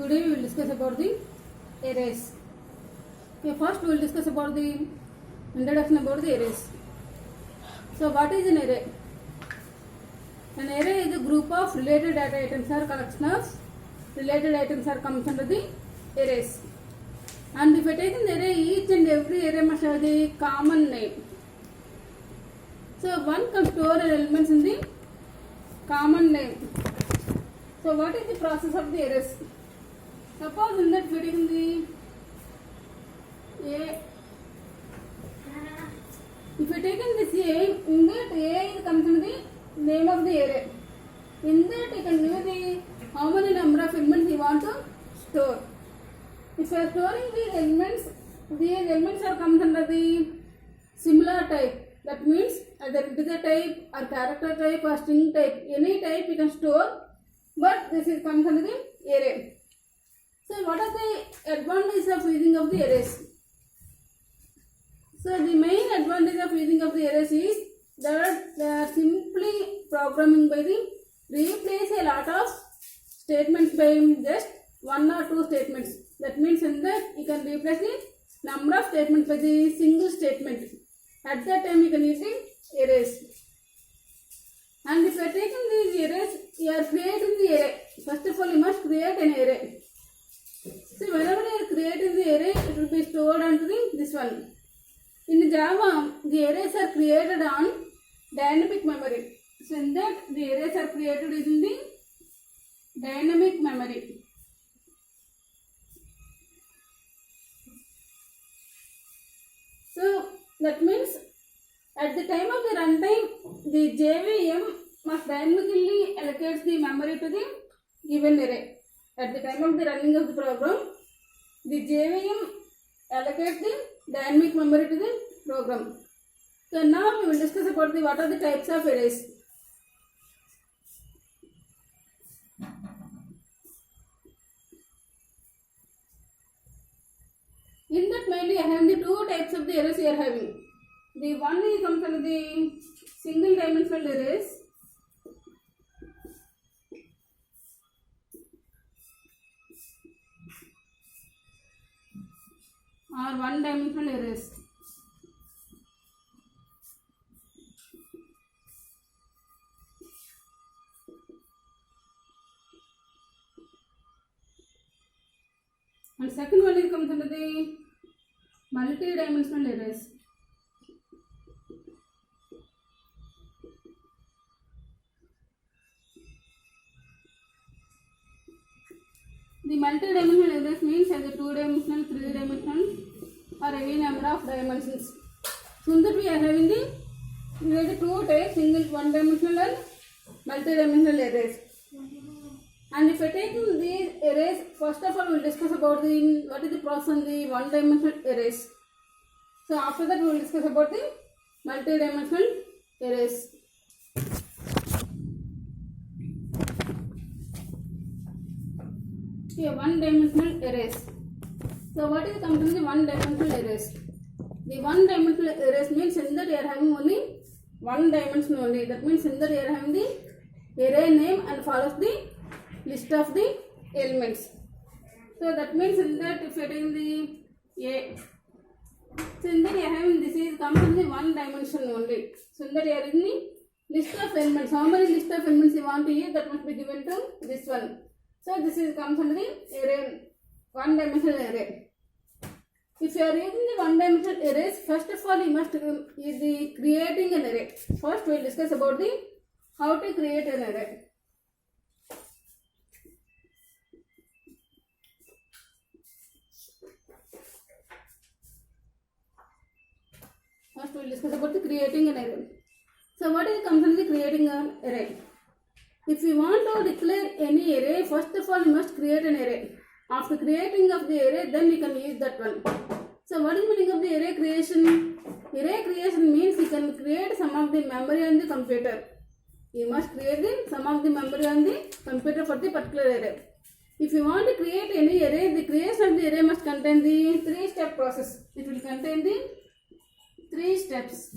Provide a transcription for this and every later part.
Today we will discuss about the arrays. Okay, first we will discuss about the introduction about the arrays. So what is an array? An array is a group of related data items or collection of related items are comes under the arrays. And if I take an array, each and every array must have the common name. So one can store elements in the common name. So what is the process of the arrays? Suppose in that fitting the A, if you take in this A, in that A comes in the name of the array. In that you can give the how many number of elements you want to store. If you are storing these elements are comes under the similar type. That means either integer type or character type or string type. Any type you can store, but this is comes under the array. So what are the advantages of using of the arrays? So the main advantage of using of the arrays is that they are simply programming by the replace a lot of statements by just one or two statements. That means in that you can replace the number of statements by the single statement. At that time you can use the arrays. And if you are taking these arrays, you are creating the array. First of all, you must create an array. So whenever you are creating the array, it will be stored onto this one. In Java, the arrays are created on dynamic memory. So in that, the arrays are created using the dynamic memory. So that means at the time of the runtime, the JVM must dynamically allocate the memory to the given array. At the time of the running of the program, the JVM allocates the dynamic memory to the program. So now we will discuss about what are the types of arrays. In that mainly I have the two types of the arrays we are having. The one is comes under the single dimensional arrays. Or one dimensional arrays. And second one is comes under the multi-dimensional arrays. The multi-dimensional arrays means either 2-dimensional, 3-dimensional or any number of dimensions. So in that we are having the two types, single one-dimensional and multi-dimensional arrays. And if I take these arrays, first of all we will discuss about what is the process on the one-dimensional arrays. So after that we will discuss about the multi-dimensional arrays. Okay, one-dimensional arrays. So what is coming the one-dimensional arrays? The one-dimensional arrays means in that you are having only one dimension only. That means in that you are having the array name and follows the list of the elements. So that means in that if you are taking the A, so in that you are having this is comes in the one dimension only. So in that you are in the list of elements. How many list of elements you want to use, that must be given to this one. So this is comes under the array, one dimensional array. If you are using the one dimensional arrays, first of all you must is the creating an array. First we will discuss about the how to create an array. First we will discuss about the creating an array. So what is comes under the creating an array? If you want to declare any array, first of all you must create an array. After creating of the array, then you can use that one. So what is the meaning of the array creation? Array creation means you can create some of the memory on the computer. You must create some of the memory on the computer for the particular array. If you want to create any array, the creation of the array must contain the 3-step process. It will contain the 3 steps.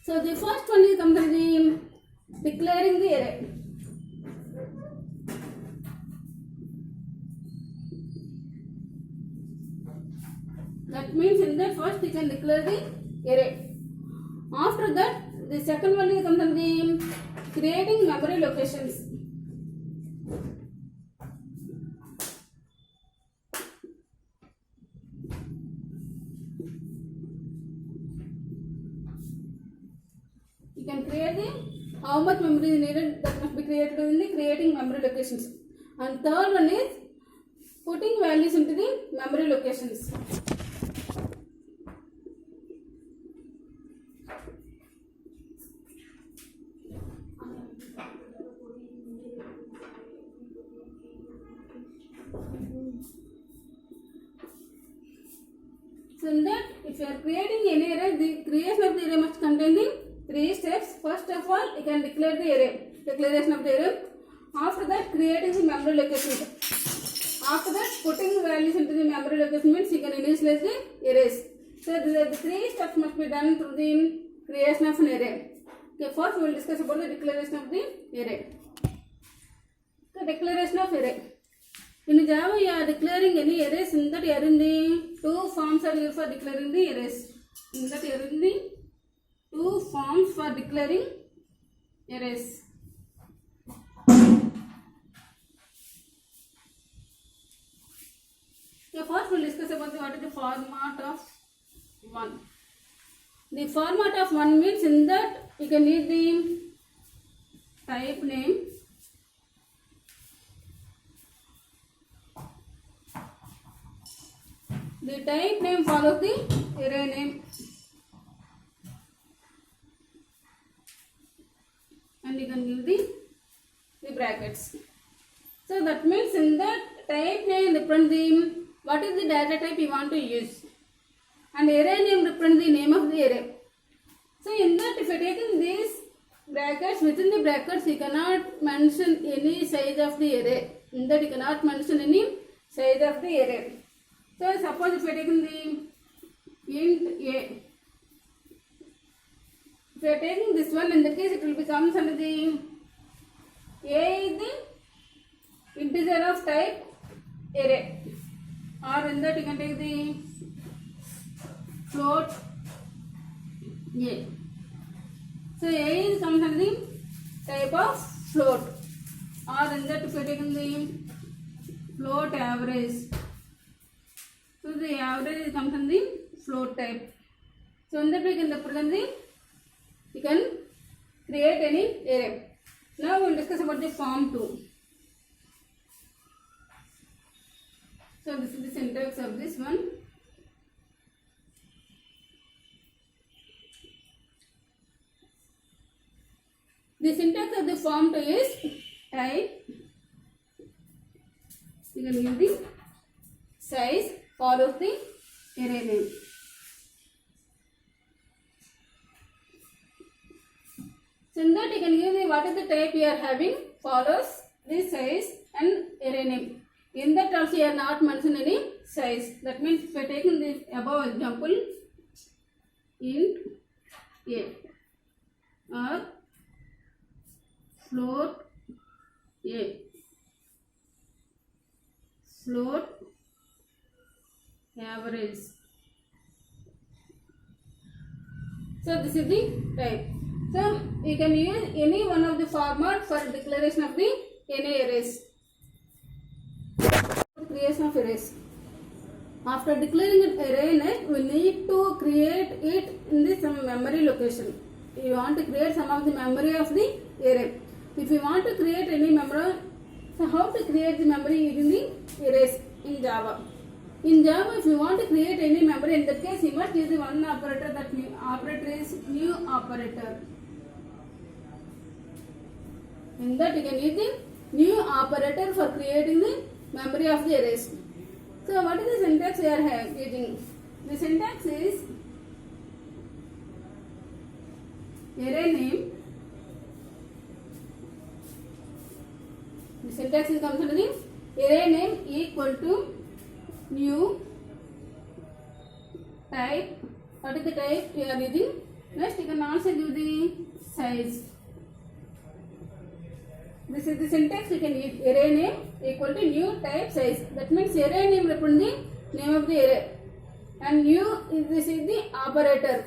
So the first one is comes the declaring the array. That means in that first you can declare the array. After that, the second one comes on the creating memory locations. You can create the how much memory is needed, that must be created in the creating memory locations. And third one is putting values into the memory locations. So in that, if you are creating any array, the creation of the array must contain the 3 steps. First of all, you can declare the array, declaration of the array. After that, creating the memory locations. After that, putting values into the memory location means you can initialize the arrays. So the 3 steps must be done through the creation of an array. Okay, first we will discuss about the declaration of the array. The declaration of array. In Java, you are declaring any arrays. In that, you are in the 2 forms are used for declaring the arrays. In that, you are in the 2 forms for declaring arrays. So first we will discuss about what is the format of 1. The format of 1 means in that you can use the type name, the type name follows the array name, and you can give the brackets. So that means in that type name represent the what is the data type you want to use, and array name represent the name of the array. So in that, if you are taking these brackets, within the brackets you cannot mention any size of the array. In that you cannot mention any size of the array. So suppose if you are taking the int a, if you are taking this one, in the case it will become under the a is the integer of type array, or in that you can take the float a. So a is comes under the type of float, or in that if you are taking the float average, so the average comes from the float type. So in that we can represent the, you can create any array. Now we will discuss about the form 2. So this is the syntax of this one. The syntax of the form 2 is type, you can use the size follows the array name. So in that you can give the what is the type you are having follows the size and array name. In that also you are not mentioned any size. That means if you are taking the above example int a or float a, float average. So this is the type. So you can use any one of the format for declaration of the any arrays. Creation of arrays. After declaring an array next, we need to create it in the some memory location. You want to create some of the memory of the array. If you want to create any memory, so how to create the memory using the arrays in Java? In Java, if you want to create any memory, in that case you must use the one operator. That new operator is new operator. In that you can use the new operator for creating the memory of the arrays. So what is the syntax we are using? The syntax is array name. The syntax is comes under the array name equal to new type. What is the type you are using? Next you can also give the size. This is the syntax you can use. Array name equal to new type size. That means array name represents the name of the array. and this is the operator,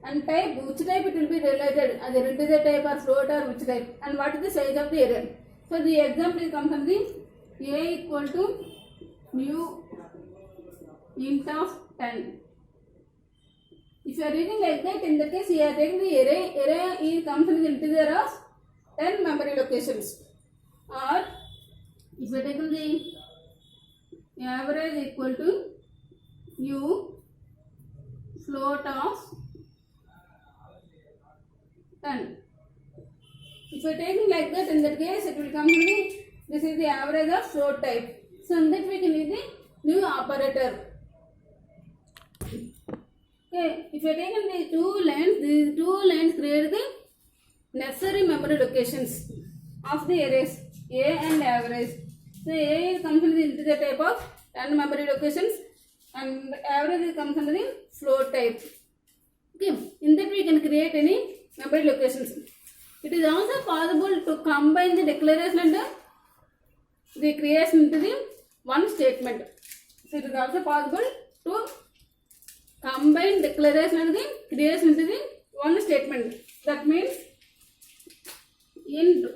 and type, which type it will be related, as a integer type or float or which type, and what is the size of the array. So the example comes from the a equal to new int of 10. If you are reading like that, in that case you are taking the array comes from the integer of 10 memory locations. Or if you are taking the average equal to new float of 10. If you are taking like that, in that case it will come to the, this is the average of float type. So in that we can use the new operator. Okay, if you are taking the these two lines create the necessary memory locations of the arrays A and average. So A comes under the integer type of 10 memory locations, and average comes under the float type. Okay, in that we can create any memory locations. It is also possible to combine the declaration and the creation into the one statement. So it is also possible to combine declaration and the creation into the one statement. That means int,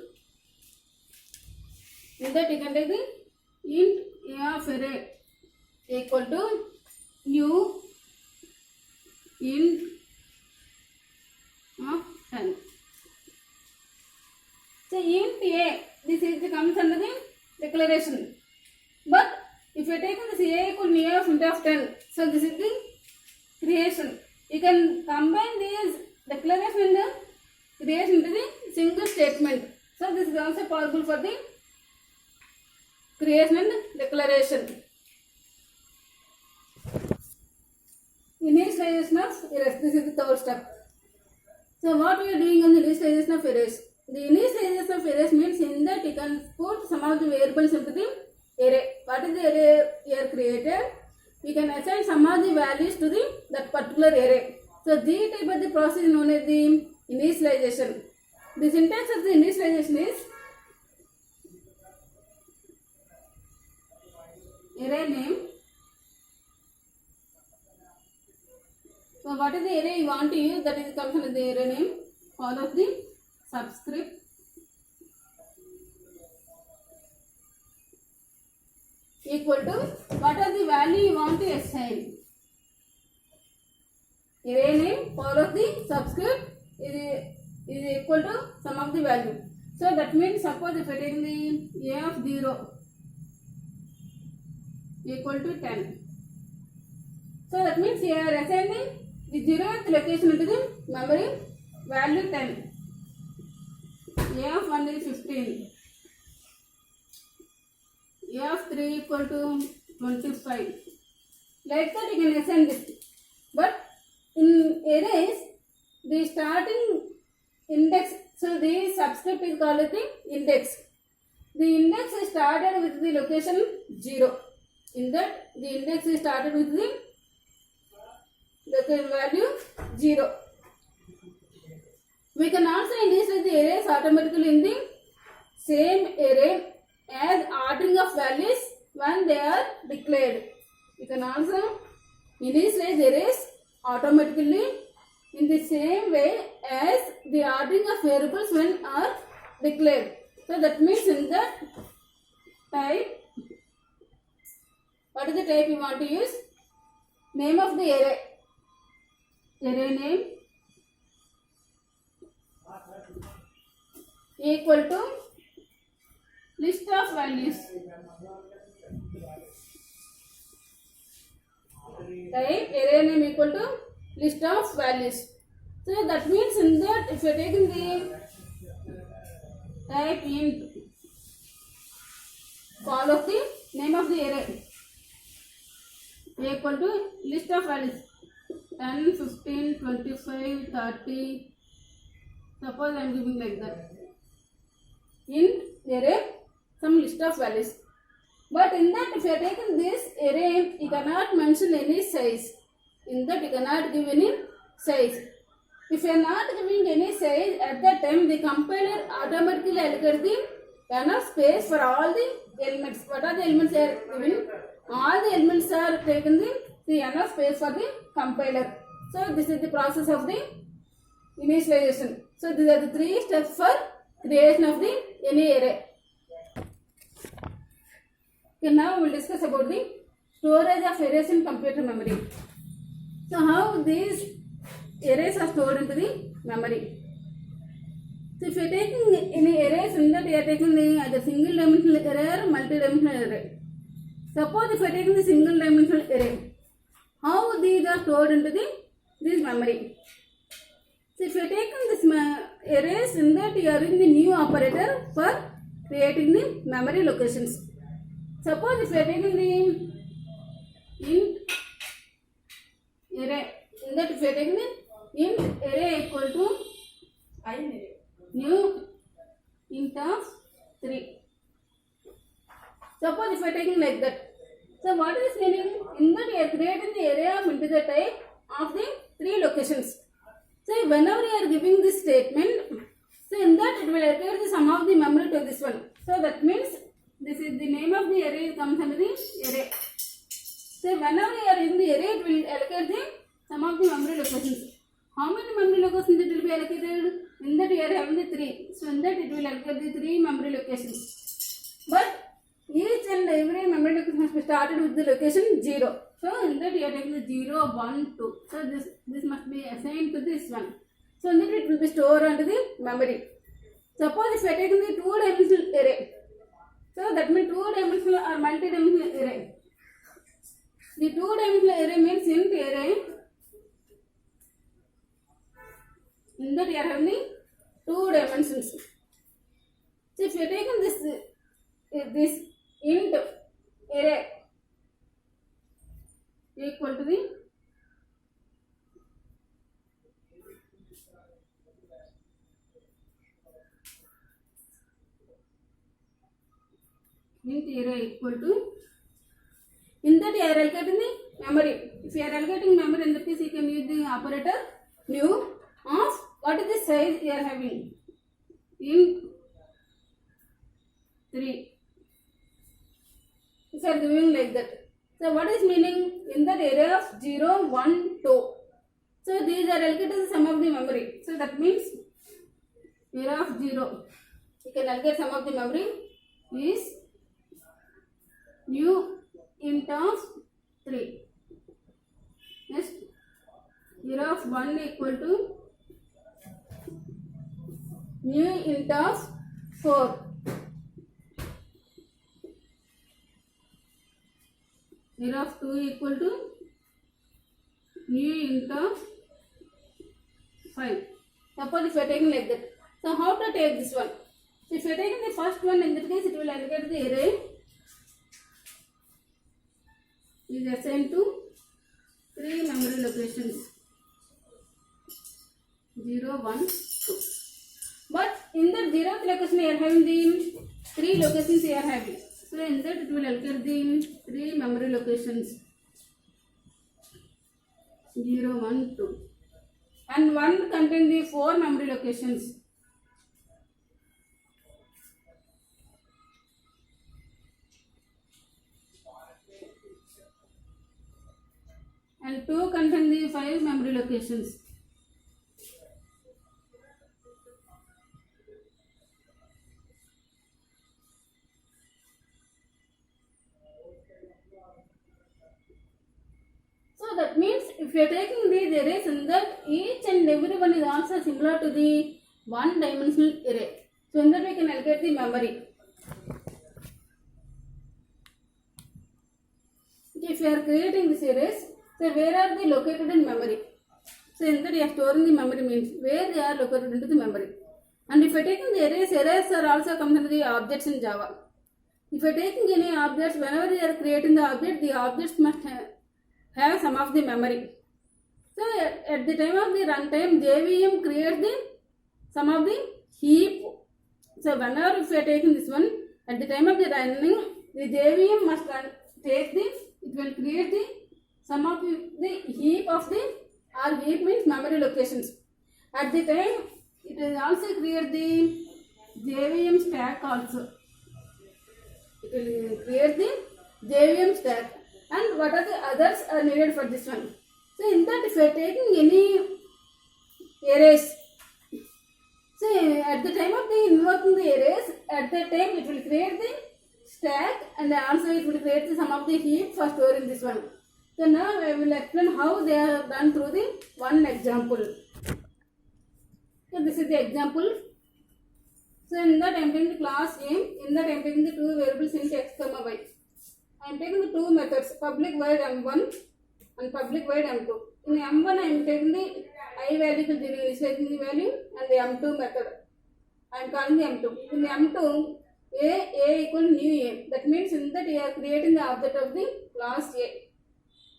in that you can take the int a of array equal to new int of 10. So int a, this is comes under the declaration. But if you are taking this a equal to new of int of 10, so this is the creation. You can combine these declaration and the creation into the single statement. So this is also possible for the creation and declaration. Initialization of arrays. This is the third step. So what we are doing on the initialization of arrays? The initialization of arrays means in that you can put some of the variables into the array. What is the array you are created? We can assign some of the values to that particular array. So this type of the process is known as the initialization. The syntax of the initialization is array name. So what is the array you want to use? That is comes under the array name, followed the subscript equal to what are the value you want to assign. Array name follows the subscript is equal to some of the value. So that means suppose if I take the a of 0 equal to 10. So that means you are assigning the 0th location into the memory value 10. A of 1 is 15. A of 3 equal to 25. Like that you can assign this. But in arrays, the starting index, so the subscript is called the index. The index is started with the location 0. In that, the index is started with the location value 0. We can also initialize the arrays automatically in the same array as ordering of values when they are declared. We can also initialize arrays automatically in the same way as the ordering of variables when are declared. So that means in the type, what is the type you want to use? Name of the array. Array name equal to list of values. Type array name equal to list of values. So that means in that if you are taking the type int follow the name of the array equal to list of values 10, 15, 25, 30. Suppose I am giving like that. Int array some list of values. But in that if you are taking this array, you cannot mention any size. In that you cannot give any size. If you are not giving any size, at that time the compiler automatically allocates the enough space for all the elements. What are the elements are given? All the elements are taken the the enough space for the compiler. So this is the process of the initialization. So these are the 3 steps for creation of the any array. Okay, now we will discuss about the storage of arrays in computer memory. So how these arrays are stored into the memory. So if you are taking any arrays, in that you are taking the either single dimensional array or multi-dimensional array. Suppose if you are taking the single dimensional array, how these are stored into this memory. So if you are taking this arrays, in that you are in the new operator for creating the memory locations. Suppose if you are taking the int array, in that if you are taking the int array equal to new int of 3. Suppose if you are taking like that. So what is meaning? In that you are creating the array of integer type of the 3 locations. So whenever you are giving this statement, so in that it will allocate the sum of the memory to this one. So that means this is the name of the array comes under the array. So whenever you are in the array, it will allocate the sum of the memory locations. How many memory locations it will be allocated? In that you are having the 3. So in that it will allocate the 3 memory locations. But each and every memory location must be started with the location 0. So in that you are taking the 0, 1, 2. So this must be assigned to this one. So in that it will be stored under the memory. Suppose if you are taking the 2-dimensional array. So that means 2-dimensional or multi-dimensional array. The 2-dimensional array means int array. In that you are having the 2 dimensions. So if you are taking this int array equal to the int array equal to, in that you are allocating the memory. If you are allocating memory, in that case you can use the operator new of what is the size you are having, int 3. If you are doing like that. So what is meaning? In that array of 0, 1, 2. So these are allocated to the sum of the memory. So that means array of 0. You can allocate sum of the memory is new int of 3. Next, array of 1 equal to new int of 4. Array of 2 equal to new int of 5. Suppose if you are taking like that. So how to take this one? So if you are taking the first one, in that case it will allocate the array is assigned to 3 memory locations 0, 1, 2. But in the 0th location you are having the 3 locations you are having. So in that it will allocate the 3 memory locations 0, 1, 2. And 1 contain the 4 memory locations. And 2 contain the 5 memory locations. So that means if you are taking these arrays, in that each and every one is also similar to the 1-dimensional array. So in that we can allocate the memory. If you are creating these arrays, so where are they located in memory? So in that you are storing the memory means where they are located into the memory. And if you are taking the arrays, arrays are also comes under the objects in Java. If you are taking any objects, whenever you are creating the objects must have some of the memory. So at the time of the runtime, JVM creates the some of the heap. So whenever if you are taking this one, at the time of the running, the JVM must take the, it will create the some of the heap of the, or heap means memory locations. At the time, it will also create the JVM stack also. It will create the JVM stack. and what are the others are needed for this one. So in that, if you are taking any arrays, so at the time of the invoking the arrays, at that time it will create the stack and also it will create some of the heap for storing this one. So now I will explain how they are done through the one example. So this is the example. So in that I am taking the class name, in that I am taking the two variables int x, y. I am taking the two methods, public void m1 and public void m2. In m1 I am taking the I value to initializing the value and the m2 method. I am calling the m2. In the m2, a equal new a. That means in that you are creating the object of the class a.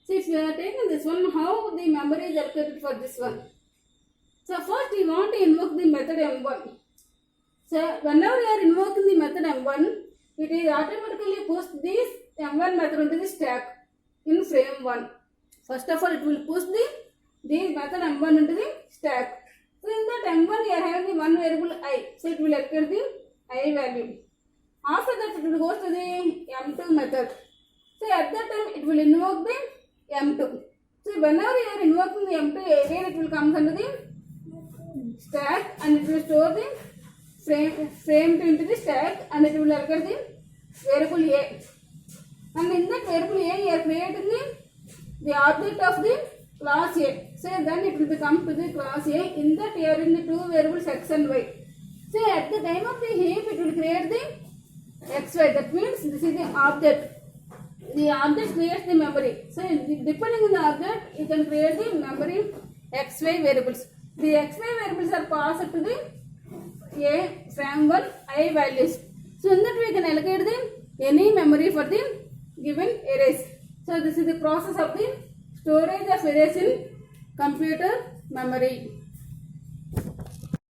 So if you are taking this one, how the memory is allocated for this one? So first you want to invoke the method m1. So whenever you are invoking the method m1, it is automatically push this m1 method into the stack in frame 1. First of all, it will push this method m1 into the stack. So in that m1 you are having the one variable I. So it will allocate the I value. After that it will go to the m2 method. So at that time it will invoke the m2. So whenever you are invoking the m2, again it will come under the stack and it will store the frame 2 into the stack and it will allocate the variable a. And in that variable a you are creating the object of the class a. So then it will become to the class a. In that you are in the two variables x and y. So at the time of the heap it will create the xy. That means this is the object. The object creates the memory. So depending on the object, you can create the memory xy variables. The xy variables are passed to the a frame 1 I values. So in that we can allocate the any memory for the given arrays. So this is the process of the storage of arrays in computer memory.